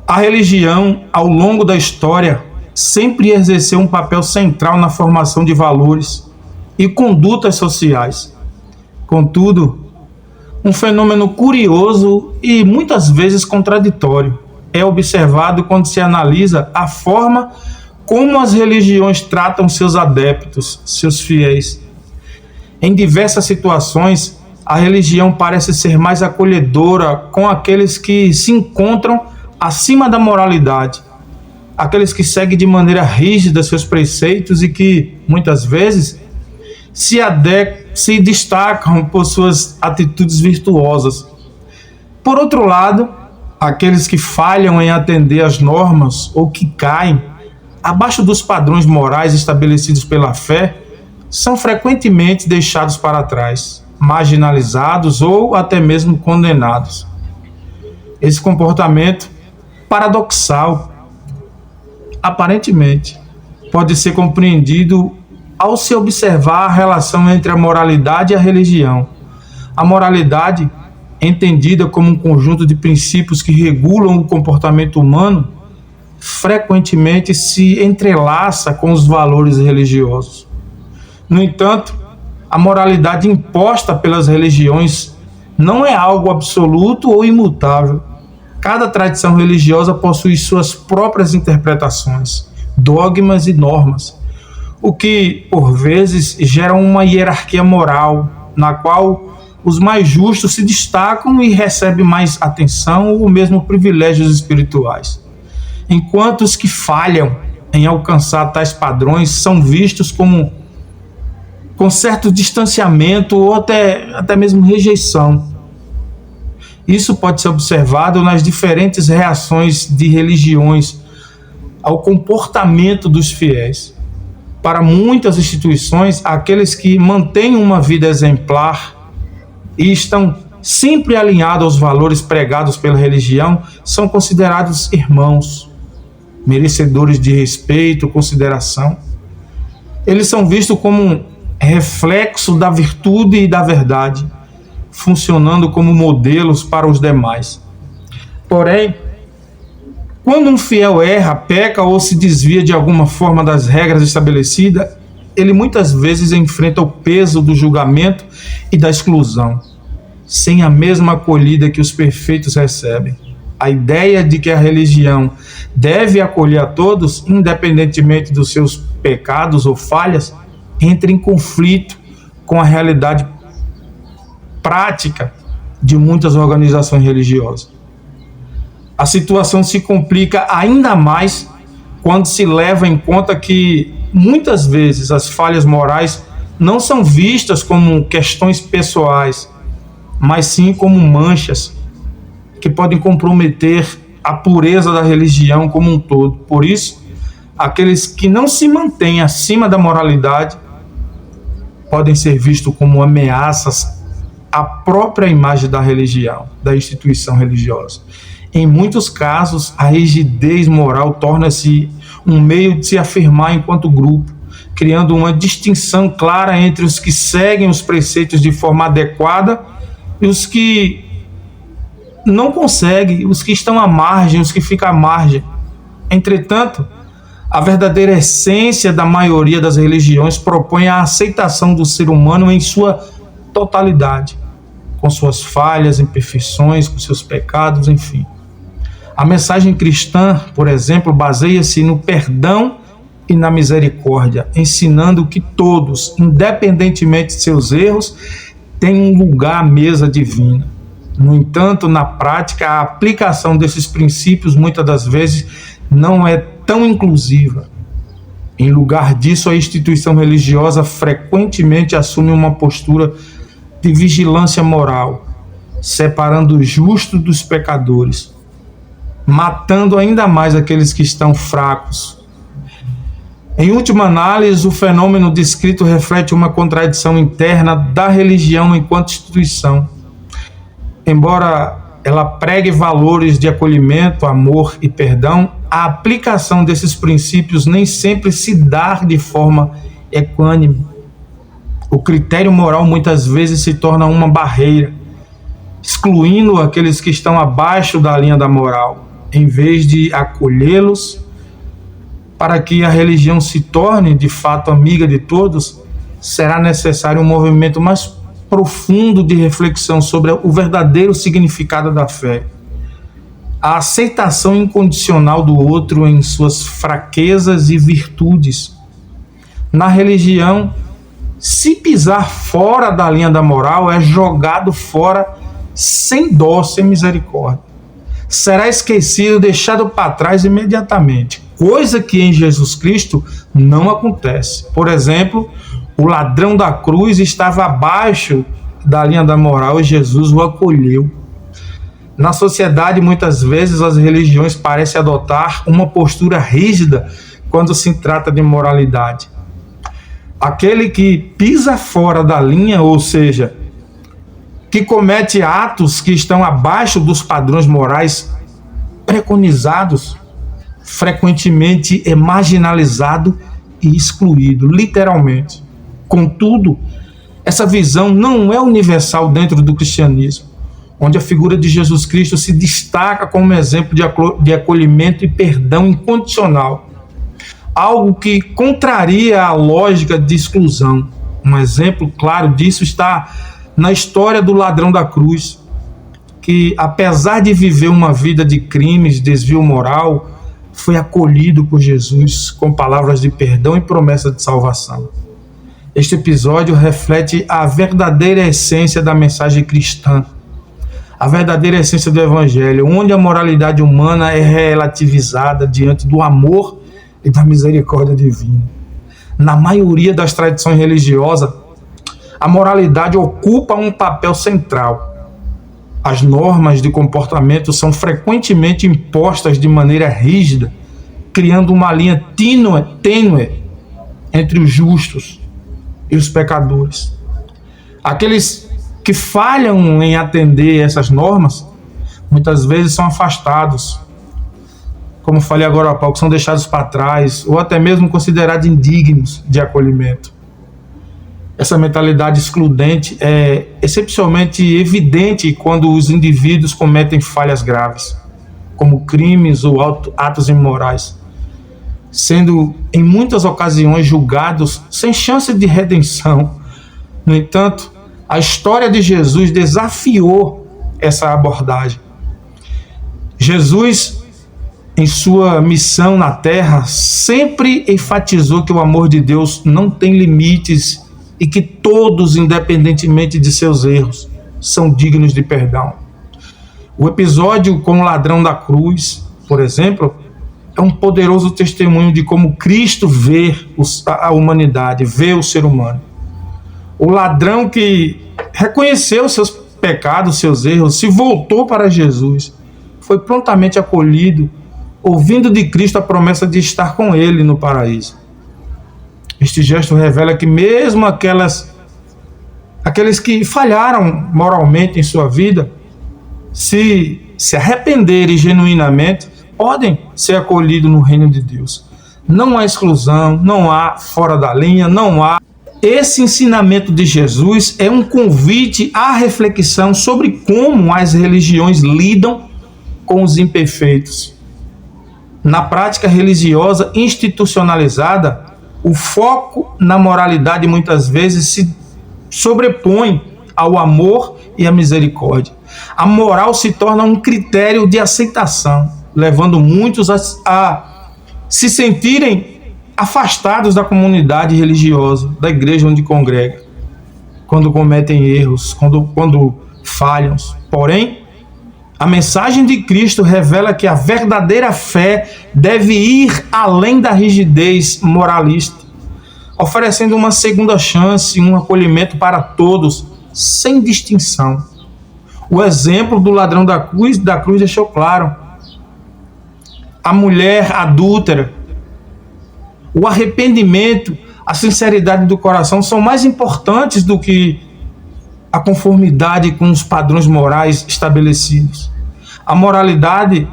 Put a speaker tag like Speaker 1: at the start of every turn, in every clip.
Speaker 1: A religião, ao longo da história, sempre exerceu um papel central na formação de valores e condutas sociais. Contudo, um fenômeno curioso e muitas vezes contraditório é observado quando se analisa a forma como as religiões tratam seus adeptos, seus fiéis. Em diversas situações, a religião parece ser mais acolhedora com aqueles que se encontram acima da moralidade, aqueles que seguem de maneira rígida seus preceitos e que, muitas vezes, se destacam por suas atitudes virtuosas. Por outro lado, aqueles que falham em atender às normas ou que caem abaixo dos padrões morais estabelecidos pela fé são frequentemente deixados para trás, marginalizados ou até mesmo condenados. Esse comportamento paradoxal, aparentemente, pode ser compreendido ao se observar a relação entre a moralidade e a religião. A moralidade, entendida como um conjunto de princípios que regulam o comportamento humano, frequentemente se entrelaça com os valores religiosos. No entanto, a moralidade imposta pelas religiões não é algo absoluto ou imutável. Cada tradição religiosa possui suas próprias interpretações, dogmas e normas, o que, por vezes, gera uma hierarquia moral, na qual os mais justos se destacam e recebem mais atenção ou mesmo privilégios espirituais, enquanto os que falham em alcançar tais padrões são vistos com certo distanciamento ou até mesmo rejeição. Isso pode ser observado nas diferentes reações de religiões ao comportamento dos fiéis. Para muitas instituições, aqueles que mantêm uma vida exemplar e estão sempre alinhados aos valores pregados pela religião são considerados irmãos, merecedores de respeito, consideração. Eles são vistos como um reflexo da virtude e da verdade, funcionando como modelos para os demais. Porém, quando um fiel erra, peca ou se desvia de alguma forma das regras estabelecidas, ele muitas vezes enfrenta o peso do julgamento e da exclusão, sem a mesma acolhida que os perfeitos recebem. A ideia de que a religião deve acolher a todos, independentemente dos seus pecados ou falhas, entra em conflito com a realidade prática de muitas organizações religiosas. A situação se complica ainda mais quando se leva em conta que, muitas vezes, as falhas morais não são vistas como questões pessoais, mas sim como manchas que podem comprometer a pureza da religião como um todo. Por isso, aqueles que não se mantêm acima da moralidade podem ser vistos como ameaças à própria imagem da religião, da instituição religiosa. Em muitos casos, a rigidez moral torna-se um meio de se afirmar enquanto grupo, criando uma distinção clara entre os que seguem os preceitos de forma adequada e os que não conseguem, os que estão à margem, os que ficam à margem. Entretanto, a verdadeira essência da maioria das religiões propõe a aceitação do ser humano em sua totalidade, com suas falhas, imperfeições, com seus pecados, enfim. A mensagem cristã, por exemplo, baseia-se no perdão e na misericórdia, ensinando que todos, independentemente de seus erros, têm um lugar à mesa divina. No entanto, na prática, a aplicação desses princípios muitas das vezes não é tão inclusiva. Em lugar disso, a instituição religiosa frequentemente assume uma postura de vigilância moral, separando os justos dos pecadores, matando ainda mais aqueles que estão fracos. Em última análise, o fenômeno descrito reflete uma contradição interna da religião enquanto instituição. Embora ela pregue valores de acolhimento, amor e perdão, a aplicação desses princípios nem sempre se dá de forma equânime. O critério moral muitas vezes se torna uma barreira, excluindo aqueles que estão abaixo da linha da moral. em vez de acolhê-los. Para que a religião se torne de fato amiga de todos, será necessário um movimento mais profundo de reflexão sobre o verdadeiro significado da fé. A aceitação incondicional do outro em suas fraquezas e virtudes. Na religião, se pisar fora da linha da moral, é jogado fora sem dó, sem misericórdia. Será esquecido, deixado para trás imediatamente, coisa que em Jesus Cristo não acontece. Por exemplo, o ladrão da cruz estava abaixo da linha da moral e Jesus o acolheu. Na sociedade, muitas vezes, as religiões parecem adotar uma postura rígida quando se trata de moralidade. Aquele que pisa fora da linha, ou seja, que comete atos que estão abaixo dos padrões morais preconizados, frequentemente é marginalizado e excluído, literalmente. Contudo, essa visão não é universal dentro do cristianismo, onde a figura de Jesus Cristo se destaca como exemplo de acolhimento e perdão incondicional, algo que contraria a lógica de exclusão. Um exemplo claro disso está na história do ladrão da cruz, que, apesar de viver uma vida de crimes, desvio moral, foi acolhido por Jesus com palavras de perdão e promessa de salvação. Este episódio reflete a verdadeira essência da mensagem cristã, a verdadeira essência do Evangelho, onde a moralidade humana é relativizada diante do amor e da misericórdia divina. Na maioria das tradições religiosas, a moralidade ocupa um papel central. As normas de comportamento são frequentemente impostas de maneira rígida, criando uma linha tênue entre os justos e os pecadores. Aqueles que falham em atender essas normas, muitas vezes são afastados, como falei agora há pouco, são deixados para trás, ou até mesmo considerados indignos de acolhimento. Essa mentalidade excludente é excepcionalmente evidente quando os indivíduos cometem falhas graves, como crimes ou atos imorais, sendo em muitas ocasiões julgados sem chance de redenção. No entanto, a história de Jesus desafiou essa abordagem. Jesus, em sua missão na terra, sempre enfatizou que o amor de Deus não tem limites e que todos, independentemente de seus erros, são dignos de perdão. O episódio com o ladrão da cruz, por exemplo, é um poderoso testemunho de como Cristo vê a humanidade, vê o ser humano. O ladrão que reconheceu seus pecados, seus erros, se voltou para Jesus, foi prontamente acolhido, ouvindo de Cristo a promessa de estar com ele no paraíso. Este gesto revela que mesmo aqueles que falharam moralmente em sua vida, se arrependerem genuinamente, podem ser acolhidos no reino de Deus. Não há exclusão, não há fora da linha, não há. Esse ensinamento de Jesus é um convite à reflexão sobre como as religiões lidam com os imperfeitos. Na prática religiosa institucionalizada, o foco na moralidade muitas vezes se sobrepõe ao amor e à misericórdia. A moral se torna um critério de aceitação, levando muitos a se sentirem afastados da comunidade religiosa, da igreja onde congrega, quando cometem erros, quando falham. Porém, a mensagem de Cristo revela que a verdadeira fé deve ir além da rigidez moralista, oferecendo uma segunda chance, um acolhimento para todos, sem distinção. O exemplo do ladrão da cruz deixou claro. A mulher adúltera, o arrependimento, a sinceridade do coração são mais importantes do que a conformidade com os padrões morais estabelecidos. A moralidade,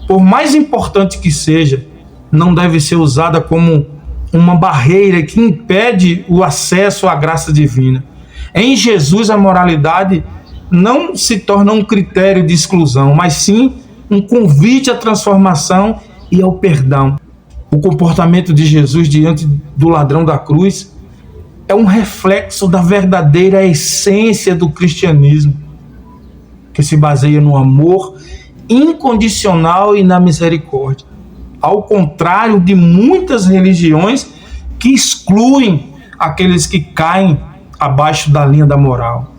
Speaker 1: por mais importante que seja, não deve ser usada como uma barreira que impede o acesso à graça divina. Em Jesus, a moralidade não se torna um critério de exclusão, mas sim um convite à transformação e ao perdão. O comportamento de Jesus diante do ladrão da cruz é um reflexo da verdadeira essência do cristianismo, que se baseia no amor incondicional e na misericórdia. Ao contrário de muitas religiões que excluem aqueles que caem abaixo da linha da moral.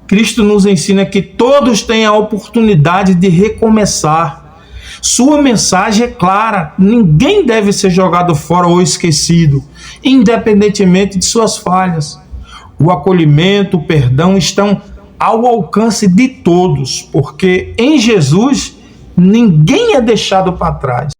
Speaker 1: Cristo nos ensina que todos têm a oportunidade de recomeçar. Sua mensagem é clara: ninguém deve ser jogado fora ou esquecido, independentemente de suas falhas. O acolhimento, o perdão estão ao alcance de todos, porque em Jesus ninguém é deixado para trás.